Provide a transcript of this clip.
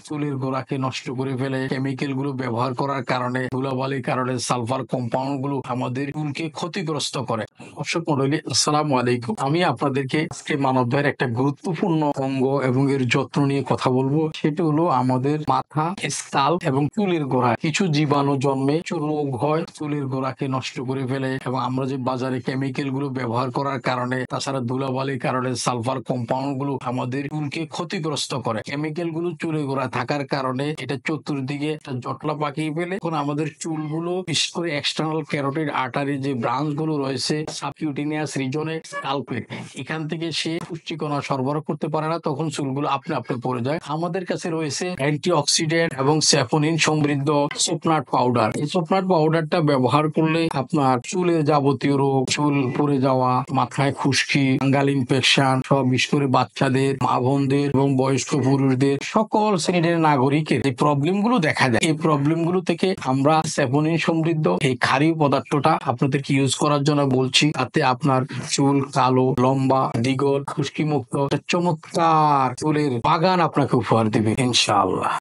চুলের গোড়াকে নষ্ট করে ফেলে। কেমিক্যাল গুলো ব্যবহার করার কারণে, ধুলাবালির কারণে, সালফার কম্পাউন্ড গুলো আমাদের চুলকে ক্ষতিগ্রস্ত করে। দর্শক মণ্ডলী, আসসালামু আলাইকুম। আমি আপনাদেরকে আজকে মানবদেহের একটা গুরুত্বপূর্ণ অঙ্গ এবং এর যত্ন নিয়ে কথা বলবো। সেটা হলো আমাদের মাথা, স্কাল্প এবং চুলের গোড়া। কিছু জীবাণু জন্মে, রোগ হয়, চুলের গোড়াকে নষ্ট করে ফেলে এবং আমরা যে বাজারে কেমিক্যাল গুলো ব্যবহার করার কারণে, তাছাড়া ধুলাবালির কারণে, সালফার কম্পাউন্ড গুলো আমাদের চুলকে ক্ষতিগ্রস্ত করে। কেমিক্যাল গুলো চুলের গোড়া থাকার কারণে এটা চতুর্দিকে একটা জটলা পাকিয়ে ফেলে। এখন আমাদের চুলগুলো, বিশেষ করে এক্সটার্নাল ক্যারোটিড আর্টারি যে ব্রাঞ্চ গুলো রয়েছে সাবকিউটেনিয়াস রিজনে, স্কাল্পে, এখান থেকে সে পুষ্টিকণা সরবরাহ করতে পারে না, তখন চুলগুলো আপনি আপনি পড়ে যায়। আমাদের কাছে রয়েছে অ্যান্টিঅক্সিডেন্ট এবং স্যাপোনিন সমৃদ্ধ সোপনাট পাউডার। এই সোপনাট পাউডারটা ব্যবহার করলে আপনার চুলের যাবতীয় রোগ, চুল পড়ে যাওয়া, মাথায় খুশকি, ফাঙ্গাল ইনফেকশন সব, বিশেষ করে বাচ্চাদের, মা বোনদের এবং বয়স্ক পুরুষদের, সকল শ্রেণীর নাগরিকের যে প্রবলেম গুলো দেখা যায়, এই প্রবলেম গুলো থেকে আমরা স্যাপোনিন সমৃদ্ধ এই ক্ষারীয় পদার্থটা আপনাদেরকে ইউজ করার জন্য বলছি। তাতে আপনার চুল কালো, লম্বা, দ্বিগুণ, খুশকি মুক্ত, চমৎকার চুলের বাগান আপনাকে উপহার দিবে ইনশাআল্লাহ।